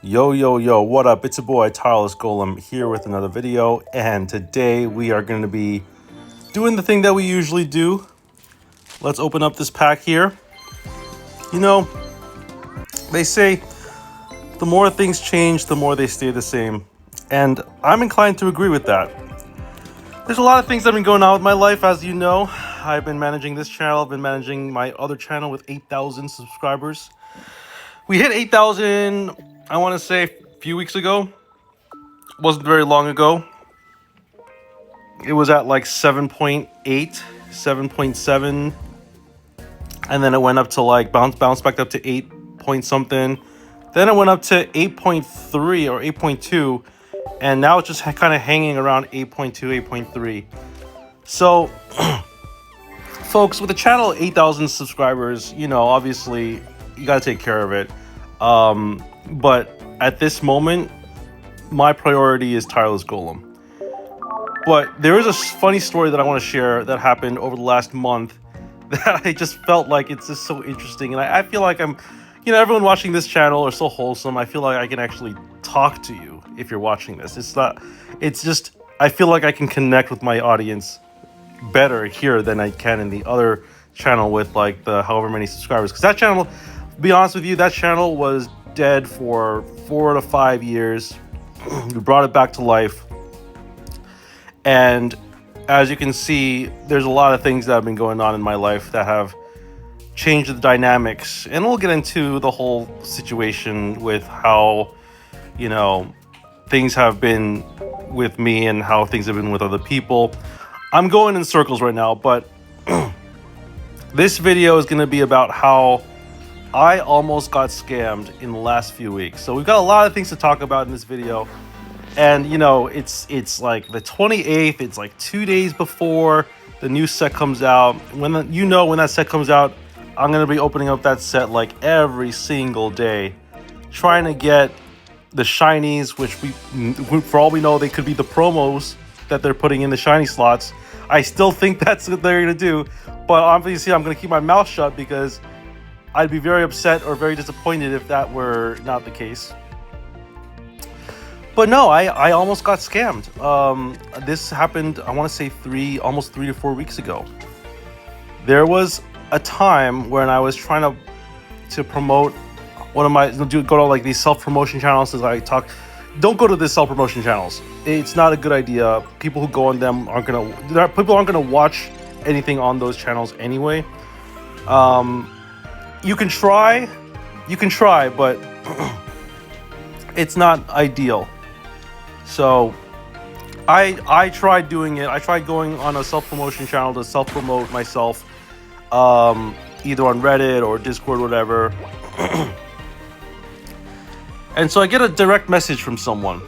Yo, what up? It's your boy Tireless Golem here with another video, and today we are going to be doing the thing that we usually do. Let's open up this pack here. You know, they say the more things change, the more they stay the same, and I'm inclined to agree with that. There's a lot of things that have been going on with my life, as you know. I've been managing this channel, I've been managing my other channel with 8,000 subscribers. We hit 8,000, I want to say, a few weeks ago. Wasn't very long ago. It was at like 7.8, 7.7. And then it went up to like, bounced back up to 8 point something. Then it went up to 8.3 or 8.2. And now it's just kind of hanging around 8.2, 8.3. So, folks, with the channel 8,000 subscribers, you know, obviously, you got to take care of it. But at this moment, my priority is Tireless Golem. But there is a funny story that I want to share that happened over the last month that I just felt like it's just so interesting. And I feel like I'm, you know, everyone watching this channel are so wholesome. I feel like I can actually talk to you if you're watching this. It's just, I feel like I can connect with my audience better here than I can in the other channel with like the however many subscribers. Because that channel, to be honest with you, that channel was dead for 4 to 5 years. We brought it back to life. And as you can see, there's a lot of things that have been going on in my life that have changed the dynamics. And we'll get into the whole situation with how, you know, things have been with me and how things have been with other people. I'm going in circles right now, but this video is going to be about how I almost got scammed in the last few weeks. So we've got a lot of things to talk about in this video. And, you know, it's like the 28th. It's like 2 days before the new set comes out. When that set comes out, I'm going to be opening up that set like every single day, trying to get the shinies, which for all we know, they could be the promos that they're putting in the shiny slots. I still think that's what they're going to do. But obviously, I'm going to keep my mouth shut because I'd be very upset or very disappointed if that were not the case. But no, I almost got scammed. This happened, I want to say almost 3 to 4 weeks ago. There was a time when I was trying to promote one of my, go to like these self-promotion channels as I talk. Don't go to these self-promotion channels. It's not a good idea. People who go on them people aren't gonna watch anything on those channels anyway. You can try, but it's not ideal. So I tried doing it. I tried going on a self-promotion channel to self-promote myself, either on Reddit or Discord, whatever. And so I get a direct message from someone.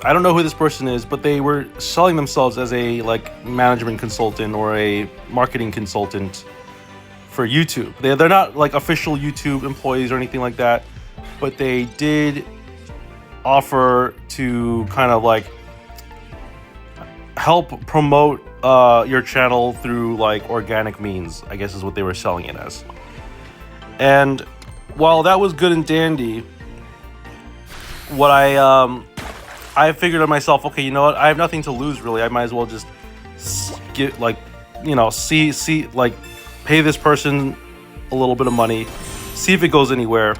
I don't know who this person is, but they were selling themselves as a like management consultant or a marketing consultant for YouTube. They're not like official YouTube employees or anything like that, but they did offer to kind of like help promote your channel through like organic means, I guess is what they were selling it as. And while that was good and dandy, what I figured to myself, okay, you know what? I have nothing to lose really. I might as well just get like, you know, see like pay this person a little bit of money, see if it goes anywhere.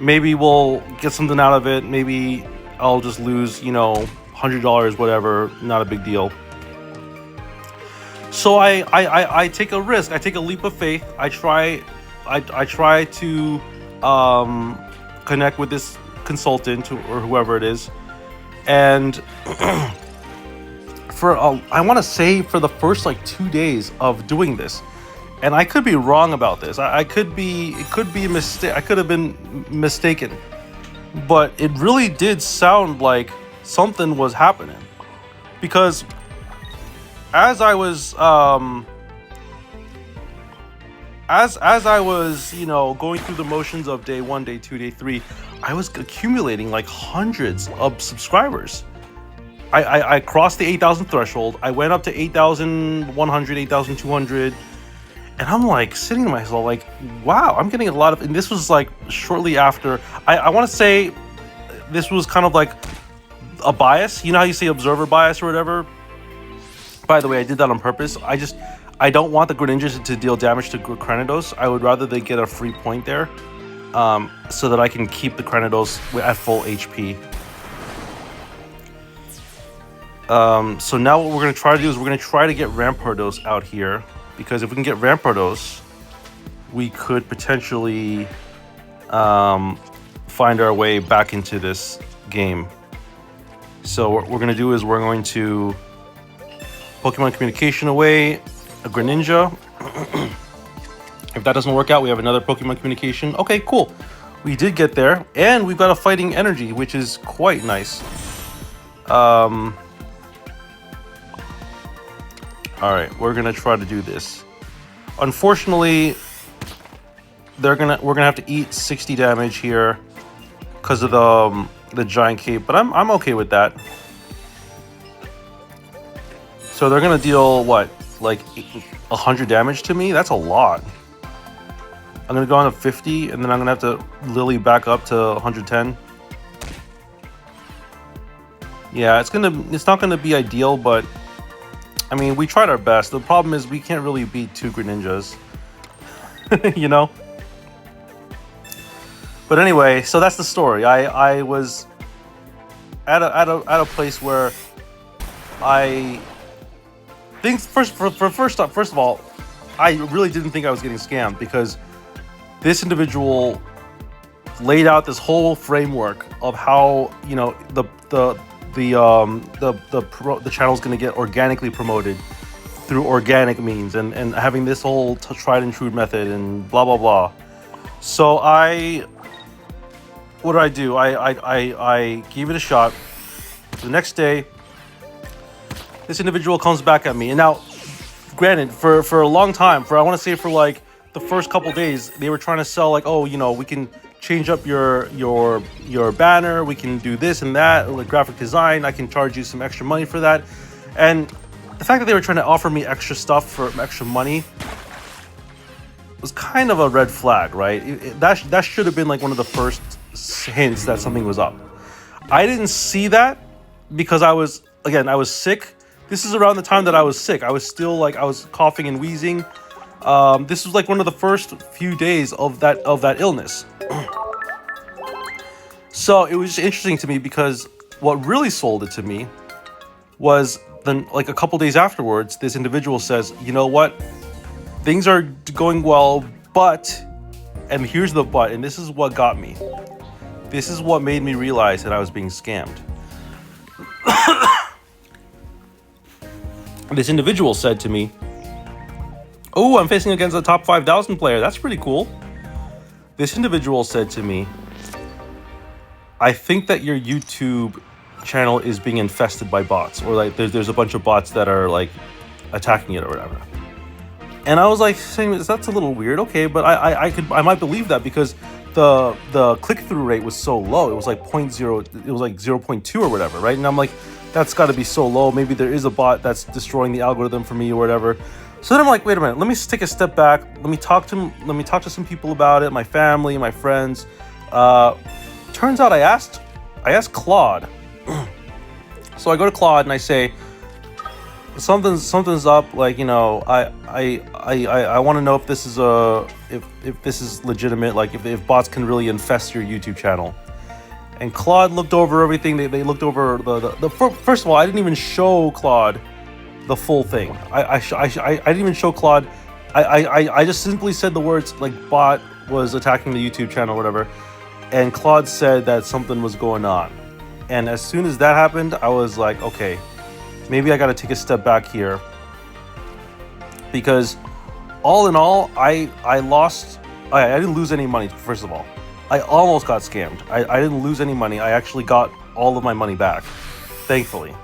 Maybe we'll get something out of it. Maybe I'll just lose, you know, $100, whatever. Not a big deal. So I take a risk. I take a leap of faith. I try to connect with this consultant or whoever it is, and I want to say for the first like 2 days of doing this, and I could be wrong about this. It could be a mistake. I could have been mistaken, but it really did sound like something was happening, because as I was as I was, you know, going through the motions of day 1, day 2, day 3, I was accumulating like hundreds of subscribers. I crossed the 8,000 threshold. I went up to 8,100, 8,200. And I'm like sitting to myself like, wow, I'm getting a lot of, and this was like shortly after, I want to say this was kind of like a bias. You know how you say observer bias or whatever? By the way, I did that on purpose. I don't want the Greninjas to deal damage to Cranidos. I would rather they get a free point there, so that I can keep the Cranidos at full HP. So now what we're going to try to do is we're going to try to get Rampardos out here, because if we can get Rampardos, we could potentially find our way back into this game. So what we're going to do is we're going to Pokemon Communication away, a Greninja. If that doesn't work out, we have another Pokemon Communication. Okay, cool. We did get there, and we've got a Fighting Energy, which is quite nice. All right, we're gonna try to do this. Unfortunately, we're gonna have to eat 60 damage here because of the Giant Cape, but I'm okay with that. So they're gonna deal what, like 100 damage to me? That's a lot. I'm gonna go on to 50, and then I'm gonna have to Lily back up to 110. Yeah, it's not gonna be ideal, but I mean, we tried our best. The problem is we can't really beat 2 Greninjas, you know? But anyway, so that's the story. I was at a place where I think first of all, I really didn't think I was getting scammed, because this individual laid out this whole framework of how, you know, the channel is going to get organically promoted through organic means, and having this whole tried and true method and blah blah blah. So what did I do? I gave it a shot. The next day, this individual comes back at me, and now, granted, for a long time, I want to say for like the first couple days, they were trying to sell like, oh, you know, we can change up your banner, we can do this and that, like graphic design, I can charge you some extra money for that. And the fact that they were trying to offer me extra stuff for extra money was kind of a red flag, right? That should have been like one of the first hints that something was up. I didn't see that because I was sick. This is around the time that I was sick. I was coughing and wheezing. This was like one of the first few days of that illness. So it was just interesting to me, because what really sold it to me was then, like a couple days afterwards, this individual says, you know what, things are going well, but, and here's the but, and this is what got me. This is what made me realize that I was being scammed. This individual said to me, oh, I'm facing against a top 5,000 player. That's pretty cool. This individual said to me, I think that your YouTube channel is being infested by bots, or like there's a bunch of bots that are like attacking it or whatever. And I was like saying, that's a little weird. Okay, but I might believe that, because the click-through rate was so low. It was like 0.0, it was like 0.2 or whatever, right? And I'm like, that's got to be so low. Maybe there is a bot that's destroying the algorithm for me or whatever. So then I'm like, wait a minute, let me take a step back. Let me talk to some people about it, my family, my friends. Turns out I asked Claude. So I go to Claude and I say, something's up. Like, you know, I want to know if this is if this is legitimate. Like if bots can really infest your YouTube channel. And Claude looked over everything. They looked over the first of all, I didn't even show Claude the full thing. I didn't even show Claude. I just simply said the words like bot was attacking the YouTube channel or whatever. And Claude said that something was going on. And as soon as that happened, I was like, okay, maybe I got to take a step back here. Because all in all, I didn't lose any money, first of all. I almost got scammed. I didn't lose any money. I actually got all of my money back, thankfully.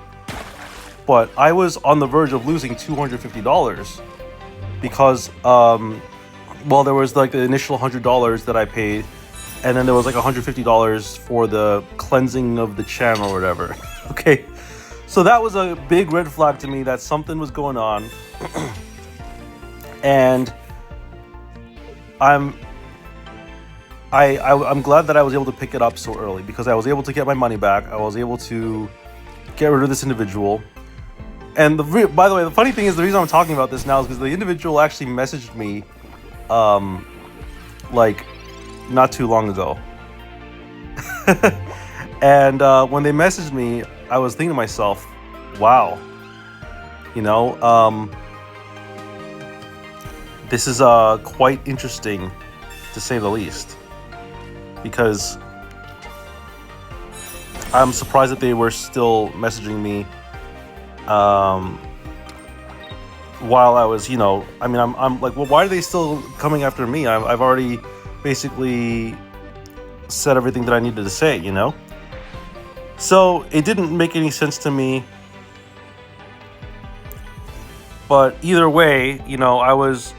But I was on the verge of losing $250 because, well, there was like the initial $100 that I paid, and then there was like $150 for the cleansing of the channel or whatever. Okay, so that was a big red flag to me that something was going on. And I'm glad that I was able to pick it up so early because I was able to get my money back. I was able to get rid of this individual. And by the way, the funny thing is the reason I'm talking about this now is because the individual actually messaged me, like, not too long ago. And when they messaged me, I was thinking to myself, wow, you know, this is quite interesting, to say the least, because I'm surprised that they were still messaging me while I was, you know, I mean, I'm like, well, why are they still coming after me? I've already basically said everything that I needed to say, you know? So it didn't make any sense to me. But either way, you know, I was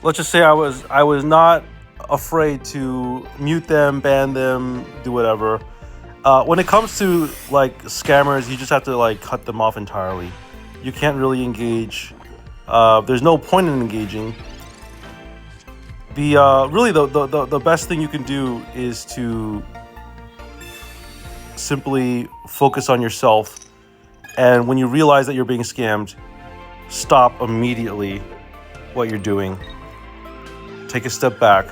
let's just say I was not afraid to mute them, ban them, do whatever. When it comes to like scammers, you just have to like cut them off entirely. You can't really engage. There's no point in engaging. Really the best thing you can do is to simply focus on yourself, and when you realize that you're being scammed, stop immediately what you're doing. Take a step back,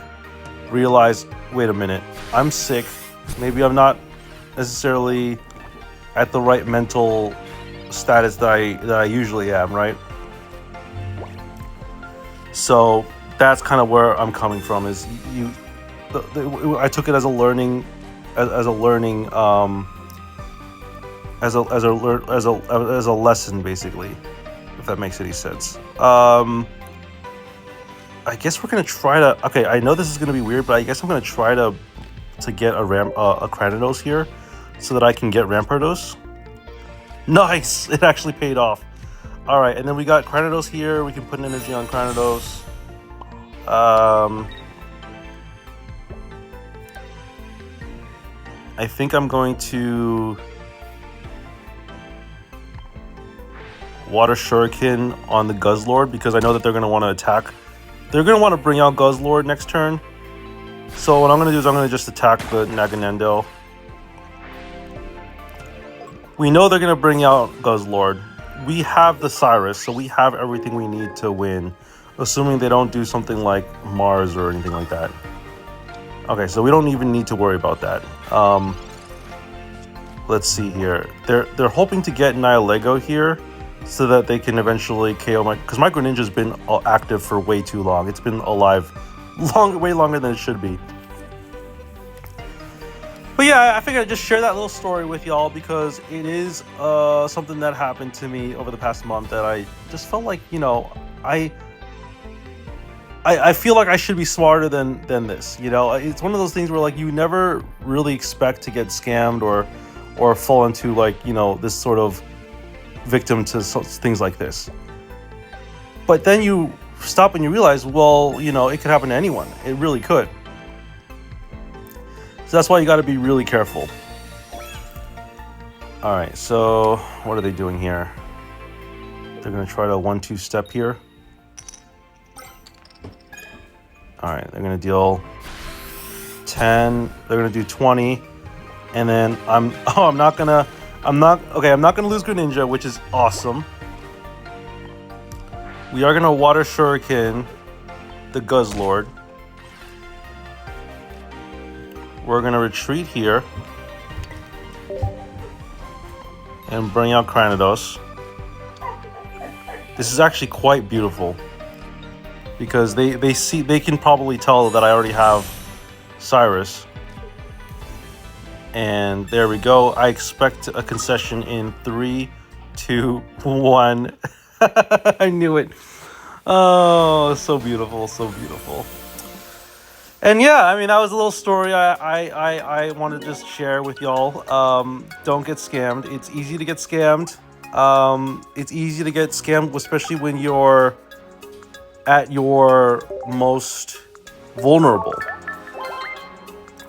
realize, wait a minute, I'm sick. Maybe I'm not necessarily at the right mental status that I usually am, right? So that's kind of where I'm coming from. Is I took it as a learning, as a lesson, basically, if that makes any sense. I guess we're gonna try to. Okay, I know this is gonna be weird, but I guess I'm gonna try to get a Cranidos here, so that I can get Rampardos. Nice, it actually paid off. All right, and then we got Cranidos here. We can put an energy on Cranidos. I think I'm going to Water Shuriken on the Guzzlord because I know that they're going to want to attack. They're going to want to bring out Guzzlord next turn. So what I'm going to do is I'm going to just attack the Naganendo. We know they're going to bring out Guzzlord. We have the Cyrus, so we have everything we need to win. Assuming they don't do something like Mars or anything like that. Okay, so we don't even need to worry about that. Let's see here. They're hoping to get Nihilego here so that they can eventually KO my... Because my Greninja's been active for way too long. It's been alive way longer than it should be. But yeah, I figured I'd just share that little story with y'all because it is something that happened to me over the past month that I just felt like, you know, I feel like I should be smarter than this. You know, it's one of those things where like you never really expect to get scammed or fall into like, you know, this sort of victim to things like this. But then you stop and you realize, well, you know, it could happen to anyone. It really could. So that's why you got to be really careful. All right, so what are they doing here? They're going to try to 1-2 step here. All right, they're going to deal 10. They're going to do 20. And then I'm not going to lose Greninja, which is awesome. We are going to Water Shuriken the Guzzlord. We're going to retreat here and bring out Cranidos. This is actually quite beautiful because they can probably tell that I already have Cyrus. And there we go. I expect a concession in 3, 2, 1. I knew it. Oh, so beautiful, so beautiful. And yeah, I mean, that was a little story I want to just share with y'all. Don't get scammed. It's easy to get scammed. It's easy to get scammed, especially when you're at your most vulnerable.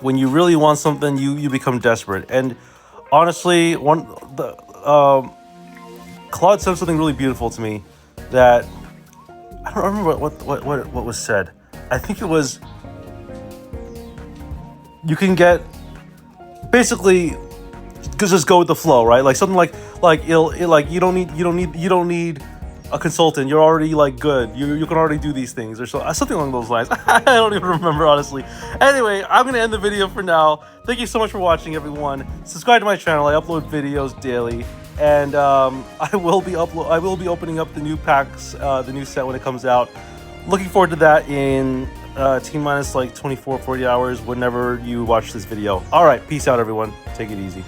When you really want something, you become desperate. And honestly, Claude said something really beautiful to me that I don't remember what was said. I think it was, you can get basically just go with the flow, right? Like something like like you don't need a consultant. You're already like good. You can already do these things or something along those lines. I don't even remember, honestly. Anyway, I'm gonna end the video for now. Thank you so much for watching, everyone. Subscribe to my channel. I upload videos daily, and I will be opening up the new packs, the new set when it comes out. Looking forward to that in T-minus like 24, 40 hours whenever you watch this video. All right, peace out, everyone. Take it easy.